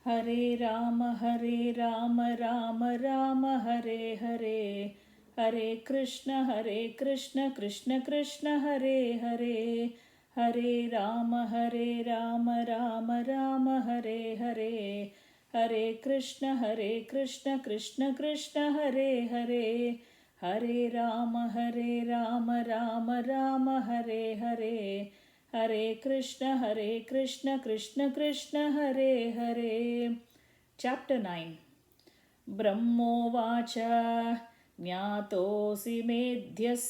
Hare Rama, Rama Rama, Hare Hare. Hare Krishna, Krishna Krishna, Hare Hare. Hare Rama, Rama Rama, Hare Hare. Hare Krishna, Krishna Krishna, Hare Hare. Hare Rama, Rama Rama, Hare Hare. Hare Krishna, Krishna Krishna, Hare Hare. Chapter 9. Brahmovacha Jnatosi medhyas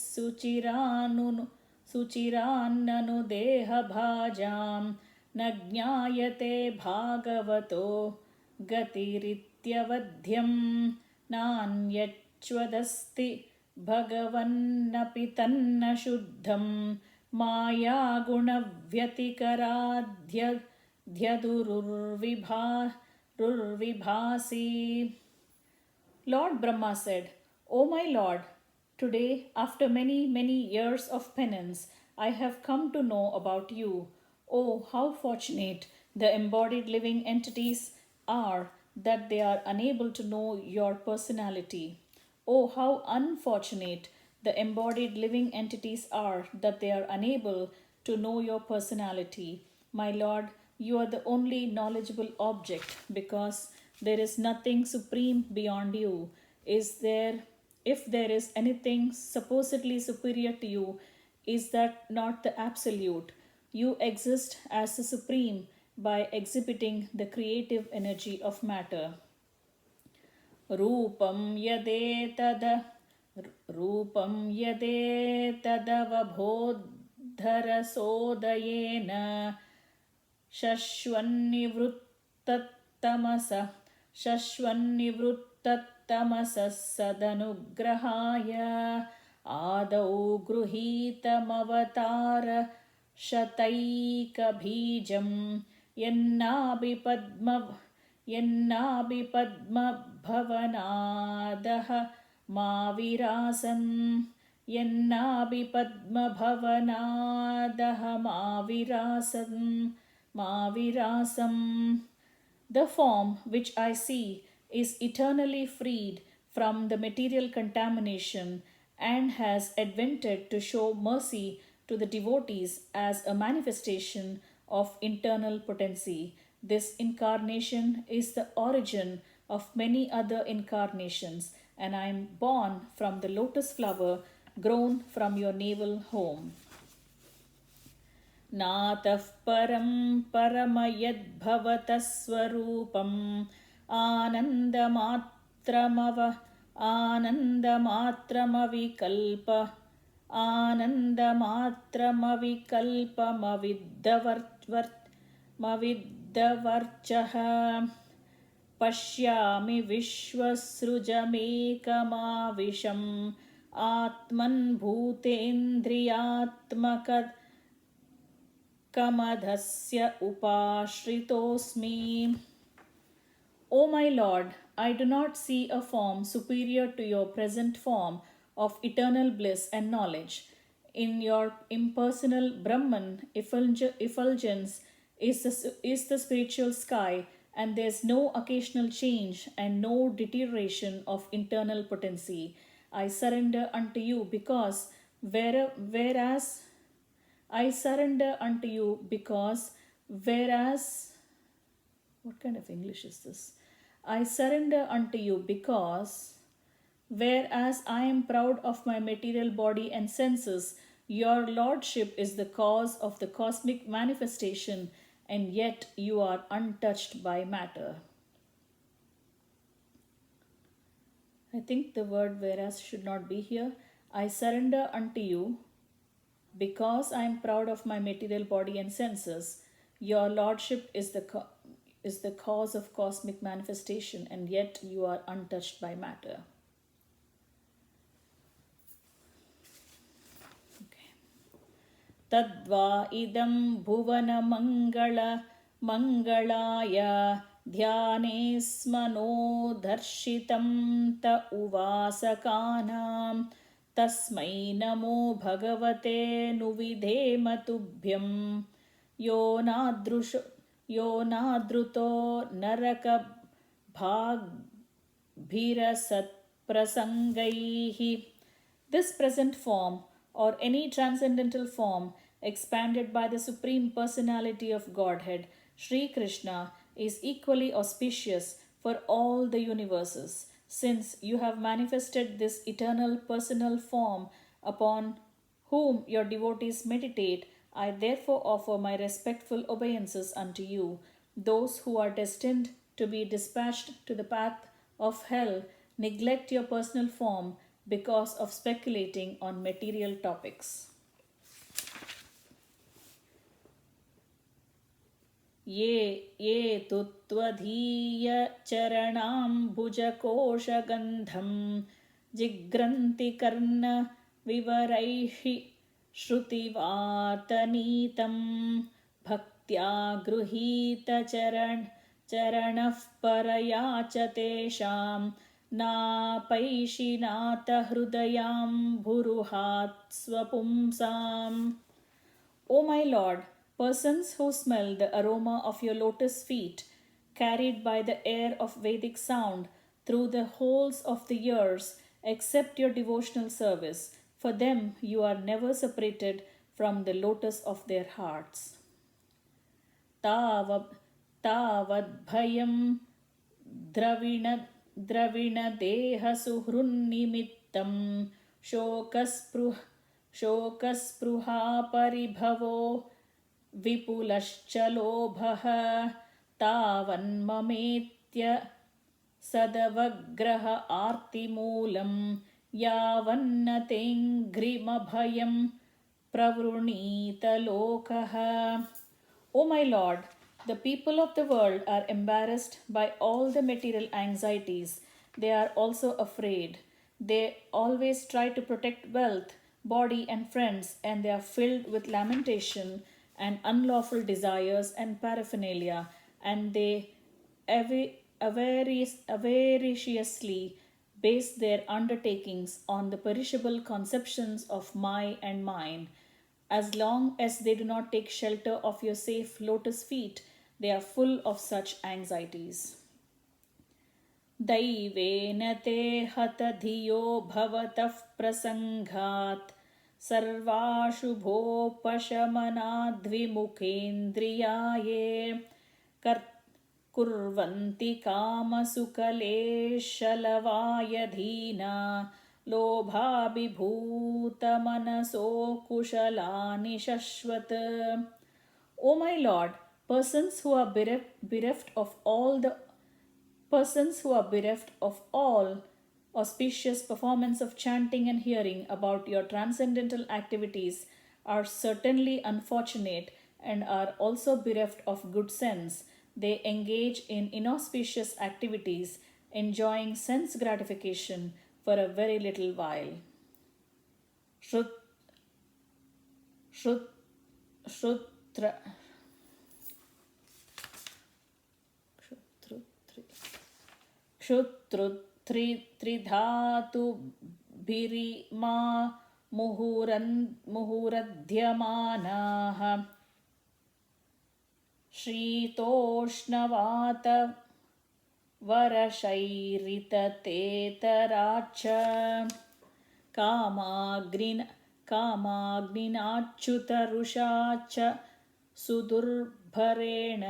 suchirannanu deha bhajam na jnayate bhagavato gatirityavadhyam nanyachvadasti bhagavannapi tanna shuddham maya gunavyatikaradyadururvibhasi. Lord Brahma said, O my Lord, today, after many, many years of penance, I have come to know about you. Oh, how fortunate the embodied living entities are that they are unable to know your personality. Oh, how unfortunate the embodied living entities are that they are unable to know your personality. My Lord, you are the only knowledgeable object because there is nothing supreme beyond you. Is there, if there is anything supposedly superior to you, is that not the absolute? You exist as the supreme by exhibiting the creative energy of matter. रूपं यदेतदवबोद्धरसोदयेन शश्वन्निवृत्ततमसः सदनुग्रहाय आदौ गृहीतमवतार शतैकबीजं यन्नाभिपद्मभवनादः माविरासम्. The form which I see is eternally freed from the material contamination and has advented to show mercy to the devotees as a manifestation of internal potency. This incarnation is the origin of many other incarnations, and I am born from the lotus flower grown from your navel home. नातः परं परमयद्भवतः स्वरूपम् आनन्दमात्रमविकल्पमविद्धवर्चः पश्यामि विश्वसृजमेकमाविशम् आत्मन् भूतेन्द्रियात्मकमधस्य upashritosmi. O my Lord, I do not see a form superior to your present form of eternal bliss and knowledge. In your impersonal Brahman effulgence is the spiritual sky, and there is no occasional change and no deterioration of internal potency. I surrender unto you because whereas what kind of English is this? I surrender unto you because whereas I am proud of my material body and senses, your lordship is the cause of the cosmic manifestation, and yet you are untouched by matter. I think the word whereas should not be here. I surrender unto you because I am proud of my material body and senses. Your lordship is the cause of cosmic manifestation, and yet you are untouched by matter. Tadva idam bhuvana mangalaya dhyanesmano darshitam ta uvasakanam tasmai namo bhagavate nuvidhema tubhyam yo यो नादृतो नरकभाग्भिरसत्प्रसङ्गैः. This present form, or any transcendental form expanded by the Supreme Personality of Godhead, Sri Krishna, is equally auspicious for all the universes. Since you have manifested this eternal personal form upon whom your devotees meditate, I therefore offer my respectful obeisances unto you. Those who are destined to be dispatched to the path of hell neglect your personal form because of speculating on material topics. ये तु त्वदीयचरणाम्बुजकोशगन्धं जिघ्रन्ति कर्णविवरैः श्रुतिवातनीतं भक्त्या गृहीतचरणः परया च तेषां नापैषिनाथ हृदयाम्बुरुहात् स्वपुंसाम्. O my Lord, persons who smell the aroma of your lotus feet, carried by the air of Vedic sound through the holes of the ears, accept your devotional service. For them, you are never separated from the lotus of their hearts. तावद्भयं द्रविणदेहसुहृन्निमित्तं शोकस्पृहा परिभवो विपुलश्च लोभः तावन्ममेत्य सदवग्रह आर्तिमूलं यावन्न तेऽङ्घ्रिमभयं प्रवृणीत लोकः. O my Lord, the people of the world are embarrassed by all the material anxieties. They are also afraid. They always try to protect wealth, body, and friends, and they are filled with lamentation and unlawful desires and paraphernalia, and they avariciously base their undertakings on the perishable conceptions of my and mine. As long as they do not take shelter of your safe lotus feet, they are full of such anxieties. दैवेन ते हत धियो भवतः प्रसङ्गात् सर्वाशुभोपशमनाद्विमुखेन्द्रियाये कुर्वन्ति कामसुकलेशलवायधीना लोभाभिभूतमनसो कुशलानि शश्वत्. O my Lord, persons who are bereft of all auspicious performance of chanting and hearing about your transcendental activities are certainly unfortunate and are also bereft of good sense. They engage in inauspicious activities, enjoying sense gratification for a very little while. क्षुत्रुत्रिधातुभिरिमा मुहुरध्यमानाः शीतोष्णवातवरशैरिततेतराच्च कामाग्निनाच्युतरुषा च सुदुर्भरेण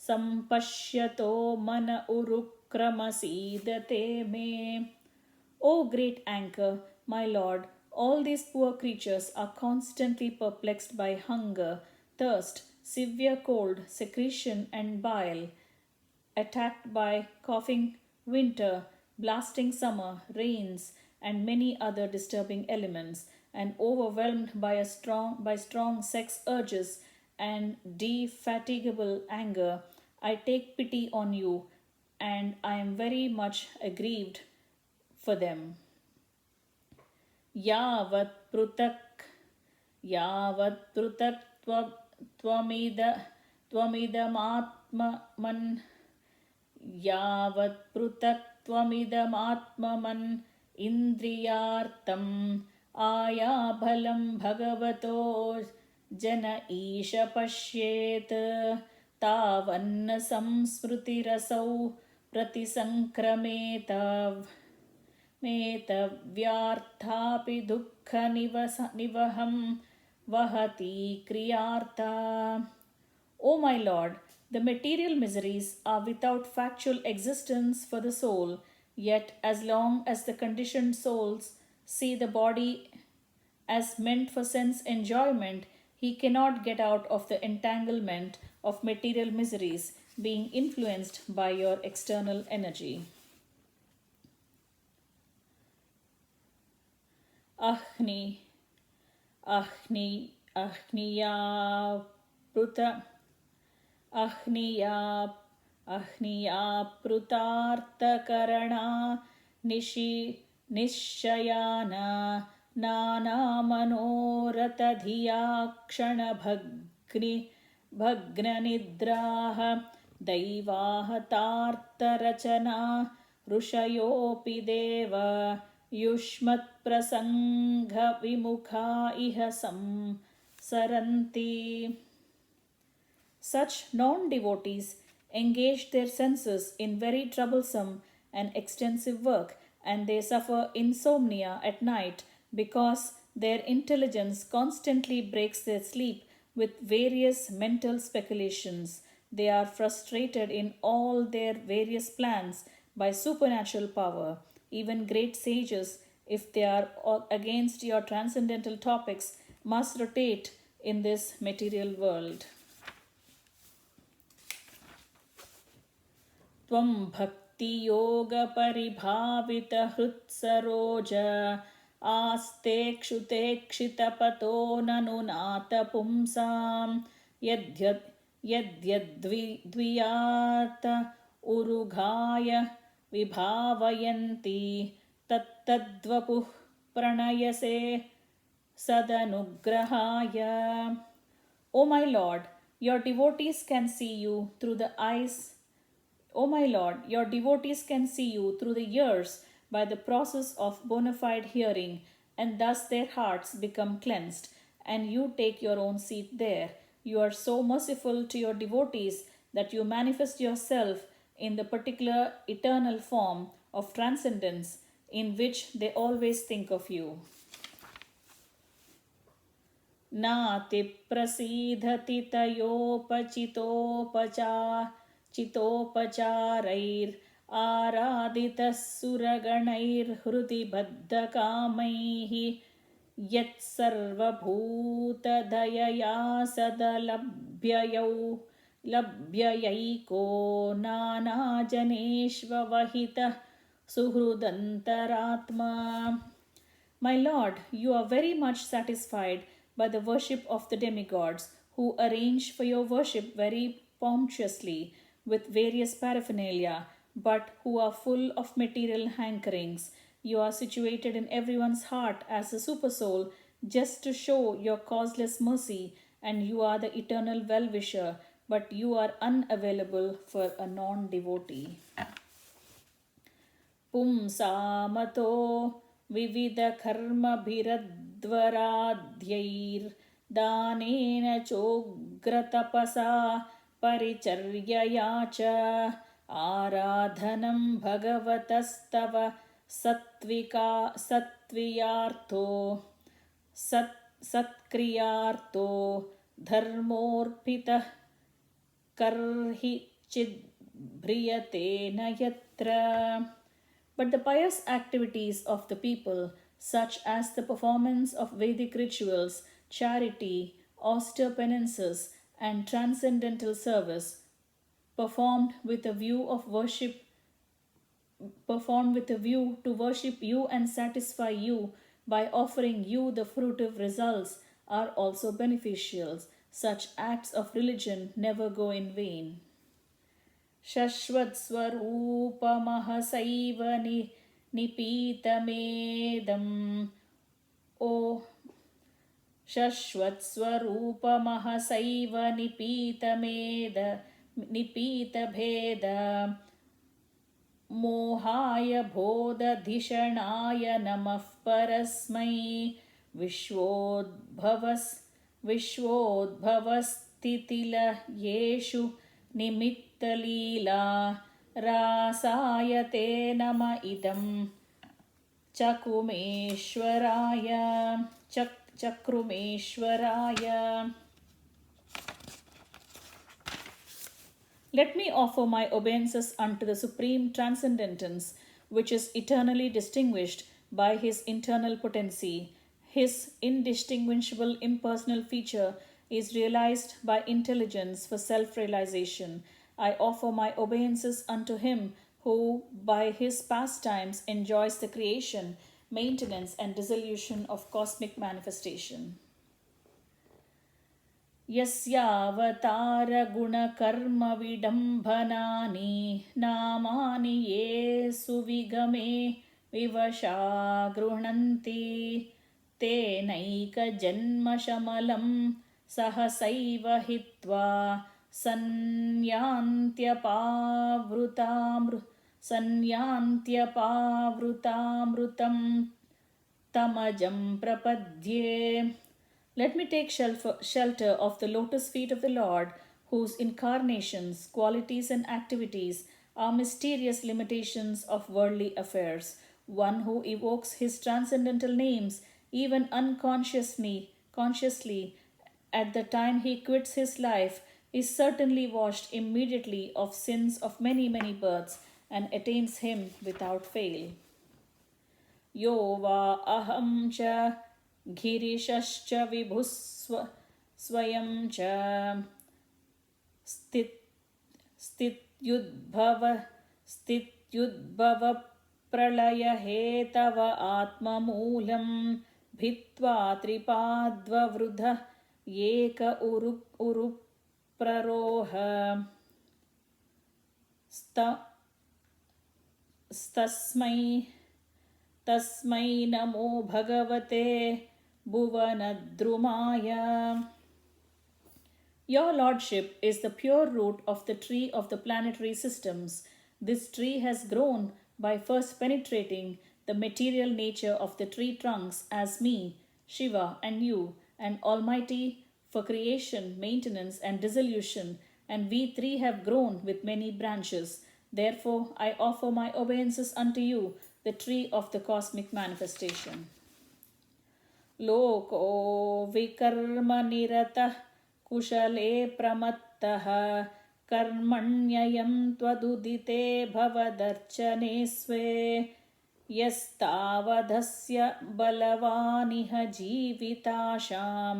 सम्पश्यतो मन urukramasīdate me. O great anchor, my Lord, all these poor creatures are constantly perplexed by hunger, thirst, severe cold, secretion, and bile, attacked by coughing winter, blasting summer, rains, and many other disturbing elements, and overwhelmed by strong sex urges and defatigable anger. I take pity on you, and I am very much aggrieved for them. Yavat prutak tvamidamatmaman यावत् पृथक् त्वमिदमात्ममन् इन्द्रियार्थम् आयाबलं भगवतो जन ईश पश्येत् तावन्न संस्मृतिरसौ मेतव्यार्थापि दुःखनिवहं वहति क्रियार्ता. O my Lord, the material miseries are without factual existence for the soul, yet as long as the conditioned souls see the body as meant for sense enjoyment, he cannot get out of the entanglement of material miseries, being influenced by your external energy. Ahni, Ahniya Pruta, Ahniya Prutarthakarana Nishayana Nana Manoratadhiya Bhagnanidraha Daivahatartarachana Rushayopi Deva Yushmat Prasangha Vimukha Ihasam Saranti. Such non-devotees engage their senses in very troublesome and extensive work, and they suffer insomnia at night because their intelligence constantly breaks their sleep with various mental speculations. They are frustrated in all their various plans by supernatural power. Even great sages, if they are against your transcendental topics, must rotate in this material world. Tvam bhakti yoga paribhavita hrutsaroj aste kshute pato nanunata pumsam yadyadviyata urughaya vibhavayanti tattadvapuh pranayase sadanugrahaya. O my Lord, your devotees can see you through the eyes. O my Lord, your devotees can see you through the ears by the process of bona fide hearing, and thus their hearts become cleansed, and you take your own seat there. You are so merciful to your devotees that you manifest yourself in the particular eternal form of transcendence in which they always think of you. Nati prasidhati tayopachitopacharair araditas suraganair hrudi baddhakamaihi yat sarvabhuta dayaya sadalabhyayaiko nana janeshvavahita suhrudantaratma. My Lord, you are very much satisfied by the worship of the demigods, who arrange for your worship very pompously with various paraphernalia, but who are full of material hankerings. You are situated in everyone's heart as a supersoul just to show your causeless mercy, and you are the eternal well-wisher, but you are unavailable for a non-devotee. Pumsamato vividharmabhiradvaradyayir danena chogratapasa paricharyaya cha aradhanam bhagavatastava satkriarto dharmorpitah karhi chidbriyate nayatra. But the pious activities of the people, such as the performance of Vedic rituals, charity, austere penances, and transcendental service, performed with a view to worship you and satisfy you by offering you the fruitive results, are also beneficial. Such acts of religion never go in vain. Shashvatswarupamahasaiv nipitamedam. O Shashvatswarupamahasaiv nipitabheda mohaya bodhadhishanaya namah parasmai vishvodbhavastitila yeshu निमित्तलीला रासायते नम इदं चकुमेश्वराय चक्रुमेश्वराय. Let me offer my obeisances unto the supreme transcendentance, which is eternally distinguished by his internal potency. His indistinguishable impersonal feature is realized by intelligence for self realization. I offer my obeisances unto him who, by his pastimes, enjoys the creation, maintenance, and dissolution of cosmic manifestation. यस्यावतारगुणकर्मविडम्बनानि नामानि ये सुविगमे विवशा गृह्णन्ति तेनैकजन्मशमलं सहसैव हित्वा संयान्त्यपावृतामृतं तमजं प्रपद्ये. Let me take shelter of the lotus feet of the Lord, whose incarnations, qualities, and activities are mysterious limitations of worldly affairs. One who evokes his transcendental names, even consciously, at the time he quits his life, is certainly washed immediately of sins of many, many births and attains him without fail. यो वा अहं च गिरिशश्च विभुः स्वयं च स्थित्युद्भवप्रलयहेतव आत्ममूलं भित्त्वा त्रिपाद्ववृधः एक उरुप्ररोह तस्मै नमो भगवते भुवनद्रुमाय. Your Lordship is the pure root of the tree of the planetary systems. This tree has grown by first penetrating the material nature of the tree trunks as me, Shiva, and you, and Almighty for creation, maintenance, and dissolution, and we three have grown with many branches. Therefore, I offer my obeisances unto you, the tree of the cosmic manifestation. Loko vikarma niratah कुशले प्रमत्तः कर्मण्ययं त्वदुदिते भवदर्चने स्वे यस्तावधस्य बलवानिह जीविताशां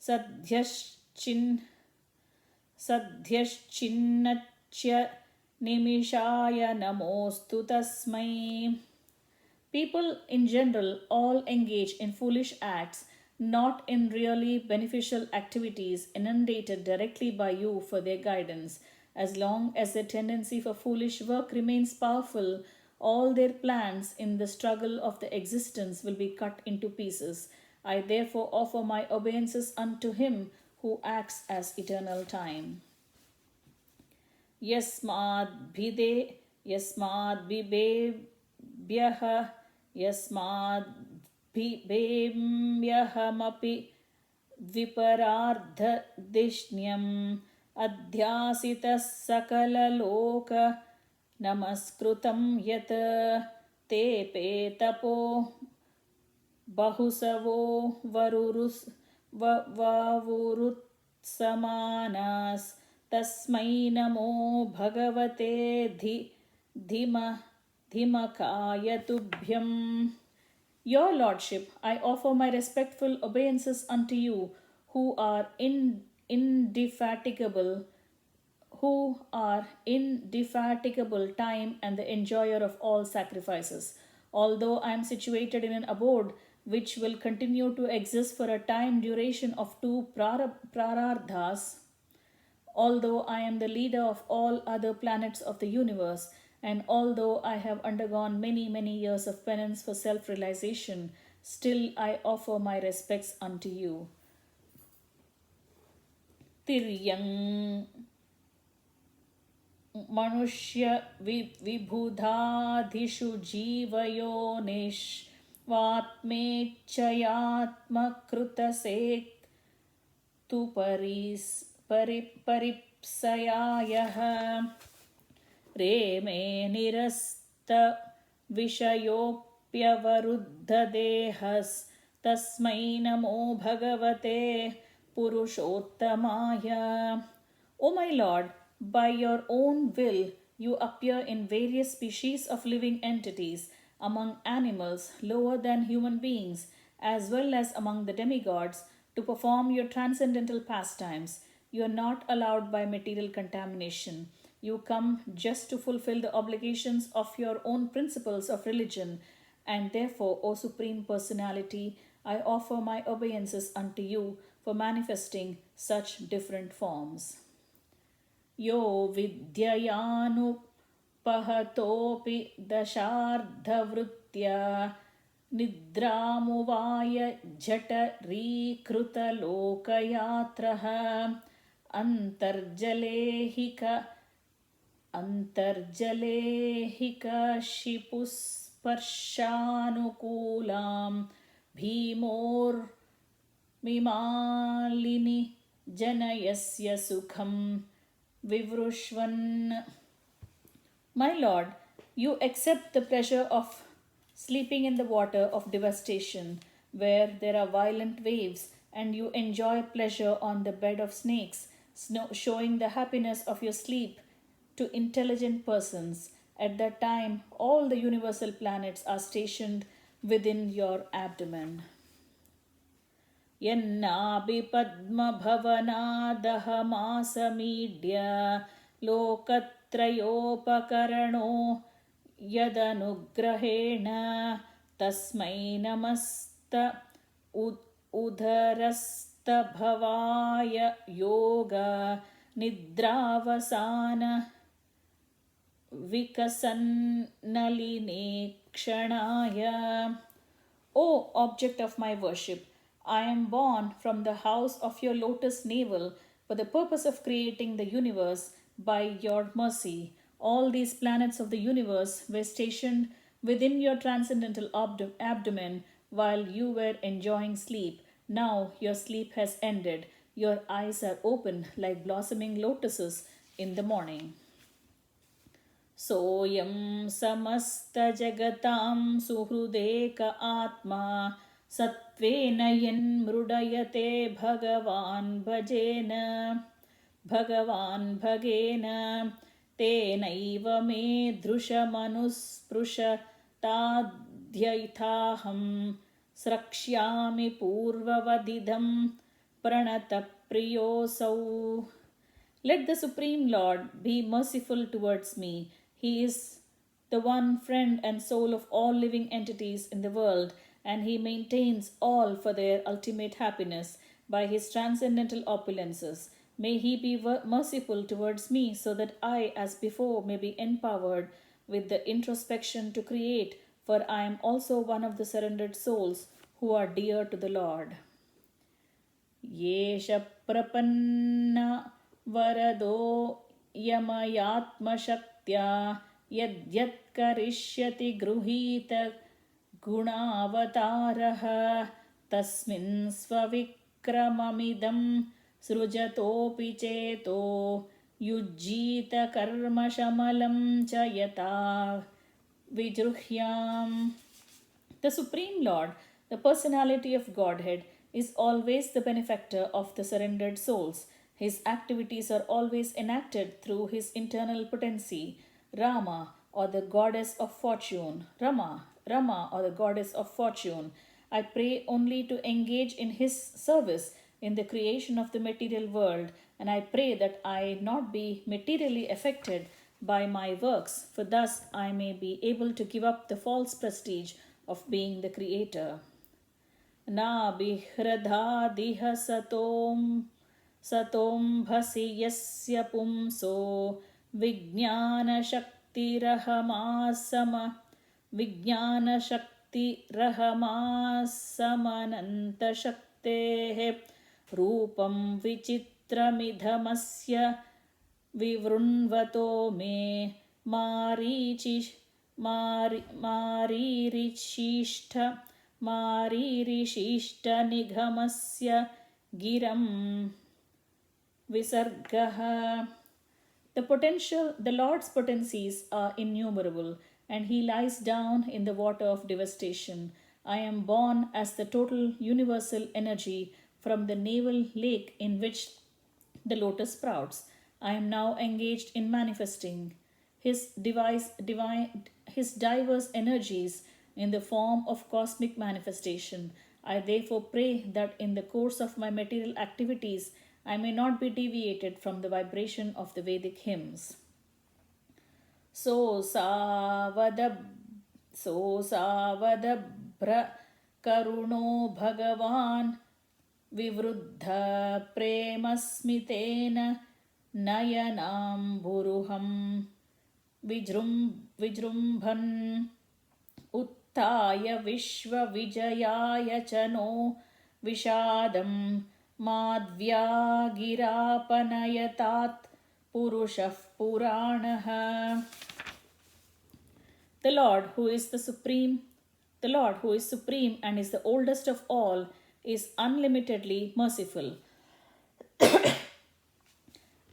सद्यश्चिन्नच्य निमिषाय नमोऽस्तु तस्मै. People in general all engage in foolish acts, not in really beneficial activities, inundated directly by you for their guidance. As long as their tendency for foolish work remains powerful, all their plans in the struggle of the existence will be cut into pieces. I therefore offer my obeisances unto him who acts as eternal time. यस्माद्भिदेम्यहमपि विपरार्धदिष्ण्यम् अध्यासितः सकललोक नमस्कृतं यत् तेऽपि तपो बहुसवो ववुरुत्समानास् तस्मै नमो भगवते धीमकाय तुभ्यम्. Your Lordship, I offer my respectful obeisances unto you, who are indefatigable, time and the enjoyer of all sacrifices. Although I am situated in an abode which will continue to exist for a time duration of 2 prarardhas, although I am the leader of all other planets of the universe, and although I have undergone many, many years of penance for self-realization, still I offer my respects unto you. Tiryang Manushya Vibhudadhishu Jivayonish Vatmechayatma Krutasek Tu Pariptana रेमे निरस्तविषयोऽप्यवरुद्धदेहस्तस्मै नमो भगवते पुरुषोत्तमाय. O my Lord, by your own will you appear in various species of living entities, among animals lower than human beings, as well as among the demigods, to perform your transcendental pastimes. You are not allowed by material contamination. You come just to fulfill the obligations of your own principles of religion, and therefore, O Supreme Personality, I offer my obeisances unto you for manifesting such different forms. यो विद्ययानुपहतोऽपि दशार्धवृत्त्या निद्रामुवाय जठरीकृतलोकयात्रः अन्तर्जलेहिकशिपुस्पर्शानुकूलां भीमोर्मिमालिनि जनयस्य सुखं Vivrushvan. My Lord, you accept the pleasure of sleeping in the water of devastation, where there are violent waves, and you enjoy pleasure on the bed of snakes, showing the happiness of your sleep to intelligent persons. At that time, all the universal planets are stationed within your abdomen. यन्नाभिपद्मभवनादहमासमीड्य लोकत्रयोपकरणो यदनुग्रहेण तस्मै नमस्त उदरस्तभवाय योग निद्रावसान विकसन्नलिने क्षणाय. O object of my worship, I am born from the house of your lotus navel for the purpose of creating the universe by your mercy. All these planets of the universe were stationed within your transcendental abdomen while you were enjoying sleep. Now your sleep has ended. Your eyes are open like blossoming lotuses in the morning. सोऽयं समस्तजगतां सुहृदेक आत्मा सत्त्वेन यन्मृडयते भगवान् भगेन तेनैव मे दृशमनुस्पृशताद्यैथाहं स्रक्ष्यामि पूर्ववदिदं प्रणतप्रियोऽसौ. Let the Supreme Lord be merciful towards me. He is the one friend and soul of all living entities in the world, and he maintains all for their ultimate happiness by his transcendental opulences. May he be merciful towards me so that I, as before, may be empowered with the introspection to create, for I am also one of the surrendered souls who are dear to the Lord. Yesha prapanna Varado Yamayatmashaktya Yadyat Karishyati Gruhita Gunavataraha Tasmin Svavikramamidam Srujatopi Cheto Yujjita Karma Shamalam Chayata Vijruhyam. The Supreme Lord, the personality of Godhead, is always the benefactor of the surrendered souls. His activities are always enacted through his internal potency, Rama, or the goddess of fortune. Rama, or the goddess of fortune. I pray only to engage in his service in the creation of the material world, and I pray that I not be materially affected by my works, for thus I may be able to give up the false prestige of being the creator. Nabihradhadiha satom bhasi yasya pumso vijnana shaktirahamasamantashaktehe rupam vichitramidhamasya vivrunvato me maririshishta nigamasya giram Visargaha. The Lord's potencies are innumerable, and he lies down in the water of devastation. I am born as the total universal energy from the navel lake in which the lotus sprouts. I am now engaged in manifesting his diverse energies in the form of cosmic manifestation. I therefore pray that in the course of my material activities, I may not be deviated from the vibration of the Vedic hymns. So savada Savadabhra Karuno Bhagavan Vivruddha Premasmitena Nayanamburuham Vijrumbhan Uttaya Vishwavijayaya Chano Vishadam Madhyagirapanayatat Purushah Puranaha. The Lord, who is the Lord, who is supreme and is the oldest of all, is unlimitedly merciful.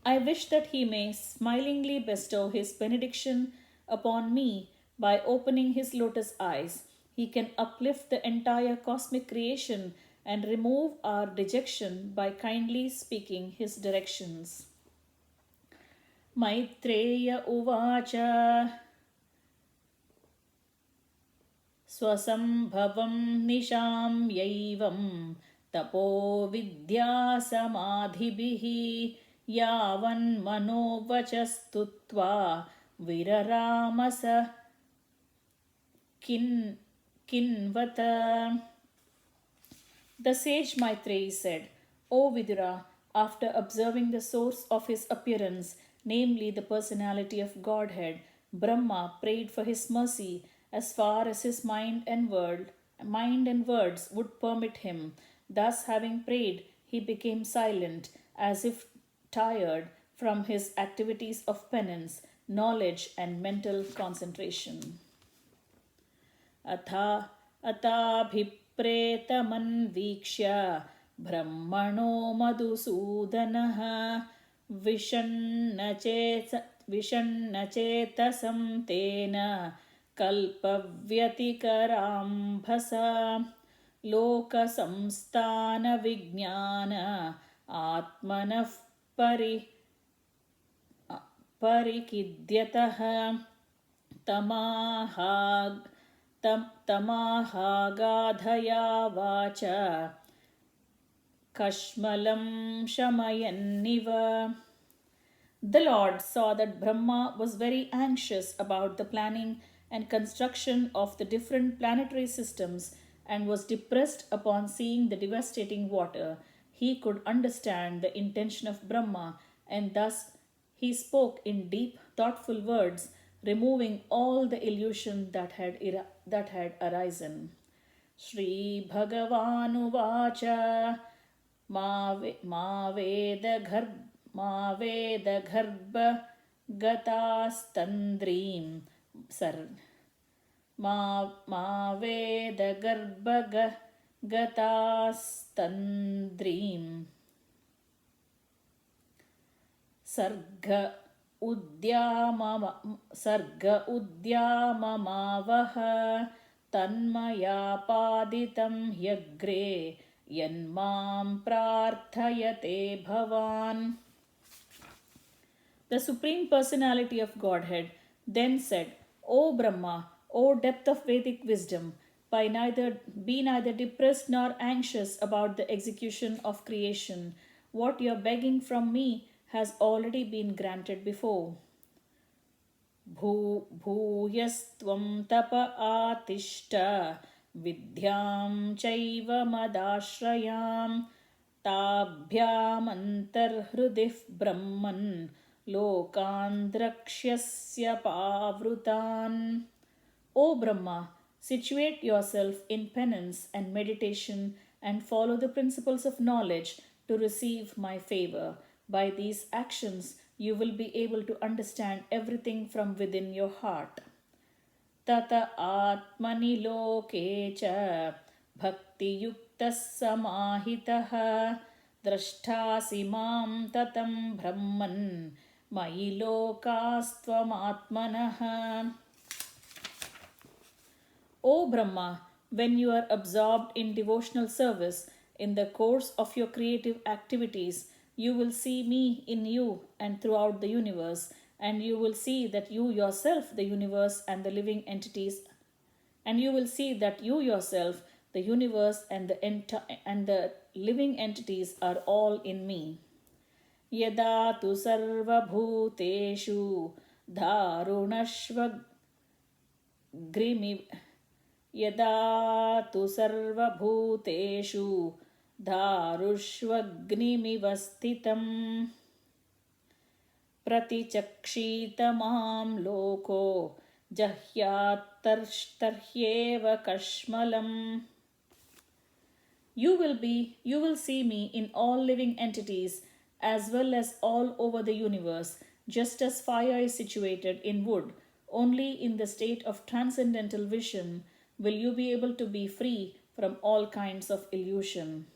I wish that he may smilingly bestow his benediction upon me by opening his lotus eyes. He can uplift the entire cosmic creation and remove our dejection by kindly speaking his directions. Maitreya Uvacha Swasambhavam nisham yaivam tapo vidyasamadhibihi yavan manovachastutva viraramasa kinvata. The sage Maitreyi said, O Vidura, after observing the source of his appearance, namely the personality of Godhead, Brahma prayed for his mercy as far as his mind and words would permit him. Thus, having prayed, he became silent, as if tired from his activities of penance, knowledge, and mental concentration. अथाभिप्रेतमन्वीक्ष्य ब्रह्मणो मधुसूदनः विषण्णचेतसं तेन कल्पव्यतिकराम्भसा लोकसंस्थानविज्ञान आत्मनः परिकिद्यतः तमाहागाधया वाच कश्मलं शमयन्निव. The Lord saw that Brahma was very anxious about the planning and construction of the different planetary systems and was depressed upon seeing the devastating water. He could understand the intention of Brahma, and thus he spoke in deep, thoughtful words, removing all the illusion that had arisen. Shri Bhagavanuvacha Ma Vedagarbha Gatastandrim Ma Vedagarbha Gatastandrim Sarga Udyamamavaha Tanmaya Paditam Yagre Yanmam Prarthayate Bhavan. The Supreme Personality of Godhead then said, O Brahma, O depth of Vedic wisdom, be neither depressed nor anxious about the execution of creation. What you are begging from me has already been granted before. Bhuyastvam tapa atishta vidyam chaiva madashrayam tabhyam antarhrudih brahman lokan drakshyasya pavrutan. O Brahma, situate yourself in penance and meditation and follow the principles of knowledge to receive my favor. By these actions, you will be able to understand everything from within your heart. Tata atmani loke cha bhakti yuktas samahitaha द्रष्टासि मां ततं ब्रह्मन् मयि लोकास्त्वमात्मनः. O Brahma, when you are absorbed in devotional service in the course of your creative activities, you will see me in you and throughout the universe, and you will see that you yourself, the universe, and the living entities, and you will see that you yourself, the universe, and the living entities are all in me. Yada tu sarvabhuteshu dharunashvagrimi यदा तु सर्वभूतेषु धारुष्वग्निमिव स्थितं प्रतिचक्षीत मां लोको जह्यात्तर्ह्येव कश्मलम्. You will see me in all living entities as well as all over the universe, just as fire is situated in wood. Only in the state of transcendental vision will you be able to be free from all kinds of illusion.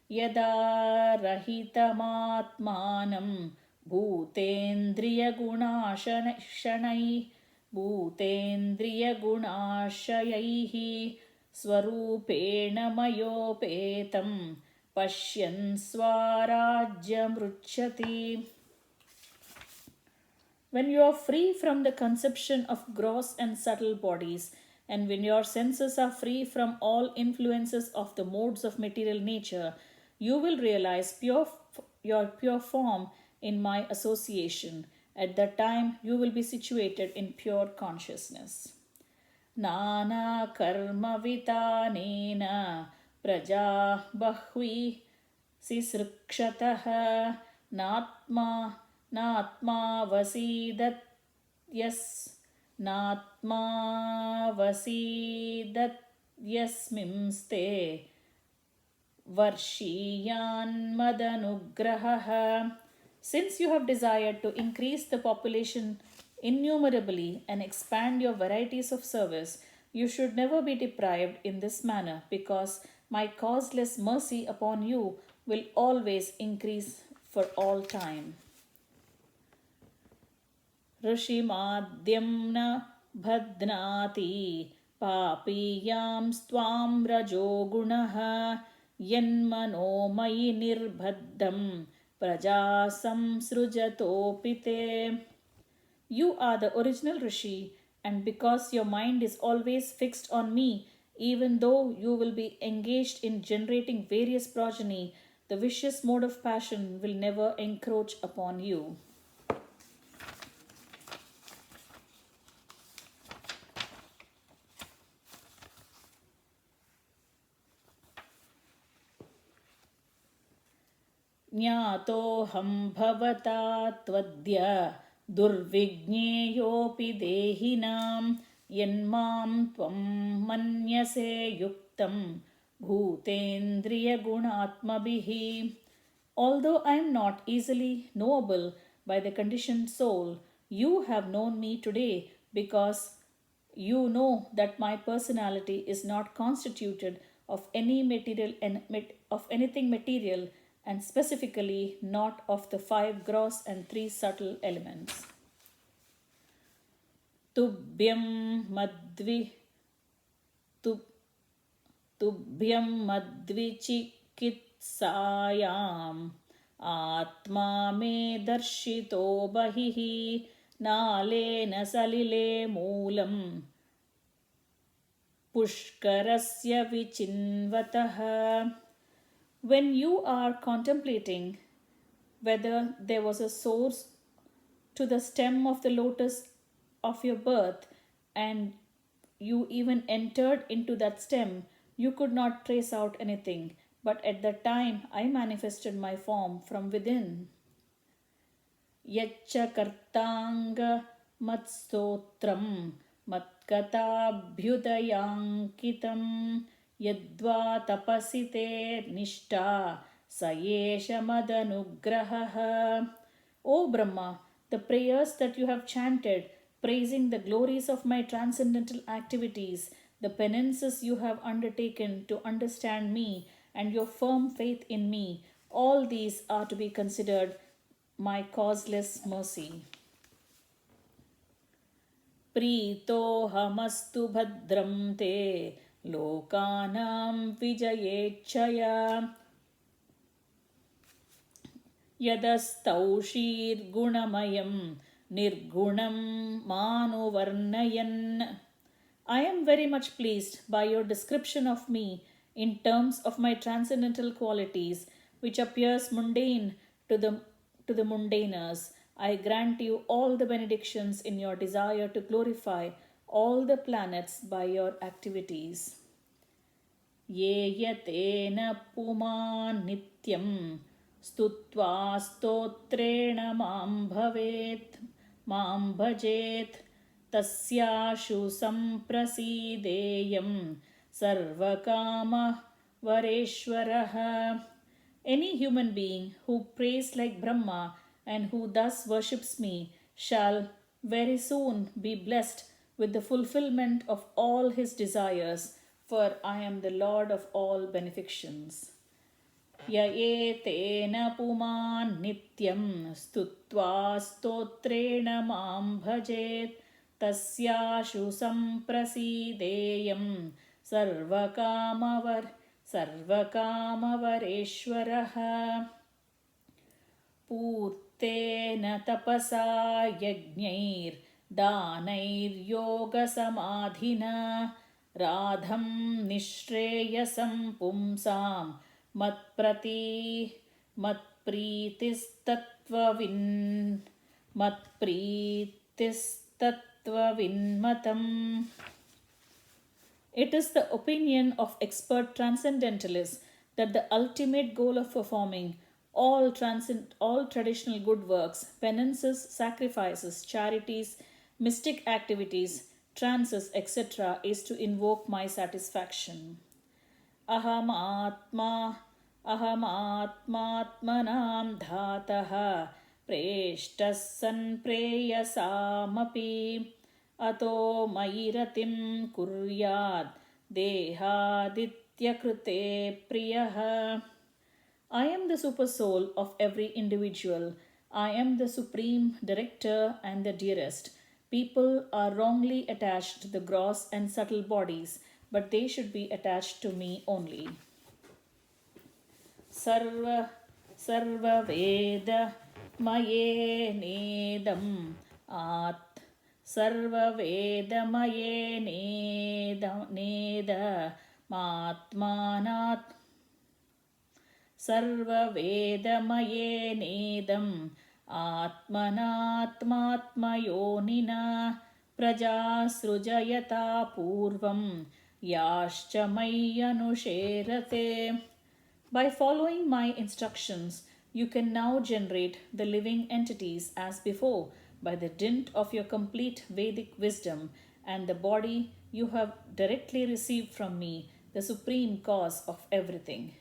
Yada rahitamatmanam bhutendriyagunashayaihi swarupena mayopetam pashyan swarajyamruchyati. When you are free from the conception of gross and subtle bodies, and when your senses are free from all influences of the modes of material nature, you will realize your pure form in my association. At that time, you will be situated in pure consciousness. Nana karma vitanena praja bahvi sisrikshataha natma vasidat yas natma vasidat yasmimste varshiyan madanugraha. Since you have desired to increase the population innumerably and expand your varieties of service, you should never be deprived in this manner, because my causeless mercy upon you will always increase for all time. Rishimadyam na bhadnati papiyam stvam rajogunaha yanmano mayi nirbhaddam prajasam srujatopite. You are the original Rishi, and because your mind is always fixed on me, even though you will be engaged in generating various progeny, the vicious mode of passion will never encroach upon you. ज्ञातोऽहं भवता त्वद्य दुर्विज्ञेयोऽपि देहिनां यन्मां त्वं मन्यसे युक्तं bhutendriyagunatmabhih. Although I am not easily knowable by the conditioned soul, you have known me today because you know that my personality is not constituted of any material of anything material, and specifically not of the 5 gross and 3 subtle elements. Tubhyam madvichikitsayam atma me darshito bahihi nalena salile moolam pushkarasya vichinvataha. When you are contemplating whether there was a source to the stem of the lotus of your birth, and you even entered into that stem, you could not trace out anything. But at that time, I manifested my form from within. Yaccha kartanga matstotram matkatabhyudayankitam yadva tapasite nishta sayesha madanugraha. O Brahma, the prayers that you have chanted, praising the glories of my transcendental activities, the penances you have undertaken to understand me, and your firm faith in me, All these are to be considered my causeless mercy. प्रीतोऽहमस्तु भद्रं ते लोकानां विजयेच्छया यदस्तौषीर्गुणमयं निर्गुणं मानुवर्णयन्. I am very much pleased by your description of me in terms of my transcendental qualities, which appears mundane to the mundaners. I grant you all the benedictions in your desire to glorify all the planets by your activities. ये यतेन पुमान् नित्यं स्तुत्वा स्तोत्रेण मां भजेत् तस्याशु सम्प्रसीदेयं सर्वकामः वरेश्वरः. Any human being who prays like Brahma and who thus worships me shall very soon be blessed with the fulfillment of all his desires, for I am the Lord of all benefictions. य एतेन पुमान् नित्यं स्तुत्वा स्तोत्रेण मां भजेत् तस्याशु सम्प्रसीदेयं सर्वकामवरेश्वरः. पूर्तेन तपसा यज्ञैर्दानैर्योगसमाधिना राधं निःश्रेयसं पुंसां मत्प्रीतिस्तत्त्वविन्मतम्. It is the opinion of expert transcendentalists that the ultimate goal of performing all traditional good works, penances, sacrifices, charities, mystic activities, trances, etc., is to invoke my satisfaction. अहमात्मात्मनां धातः प्रेष्टः सन् प्रेयसामपि अतो मयि रतिं कुर्यात् देहादित्यकृते प्रियः. I am the super soul of every individual. I am the supreme director and the dearest. People are wrongly attached to the gross and subtle bodies, but they should be attached to me only. सर्ववेदमयेनेदम् आत्मनात्मयोनिना प्रजा सृजयता पूर्वं याश्च मय्यनुशेरते. By following my instructions, you can now generate the living entities as before by the dint of your complete Vedic wisdom and the body you have directly received from me, the supreme cause of everything.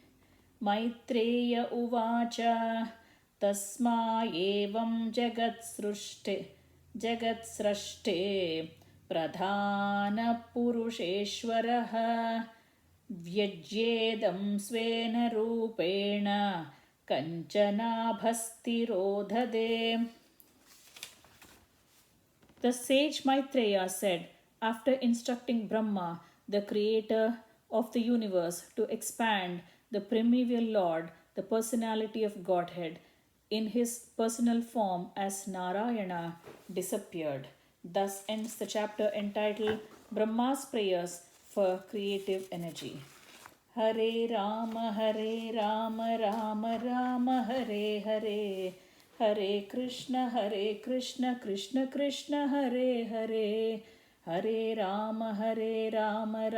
Maitreya uvacha tasma evam jagatsrashte pradhana purusheshwaraha vyajyedam svena rupena kanchanabhastirodhade. The sage Maitreya said, after instructing Brahma, the creator of the universe, to expand the primeval Lord, the personality of Godhead, in his personal form as Narayana, disappeared. Thus ends the chapter entitled Brahma's Prayers for Creative Energy. Hare Rama, Rama Rama, Hare Hare. Hare Krishna, Krishna Krishna, Hare Hare. Hare Rama, Rama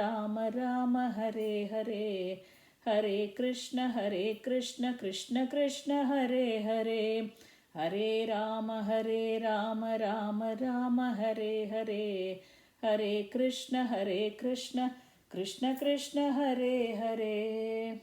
Rama, Hare Hare. Hare Krishna, Krishna Krishna, Hare Hare. Hare Rama, Rama Rama, Hare Hare. Hare Krishna, Krishna Krishna, Hare Hare.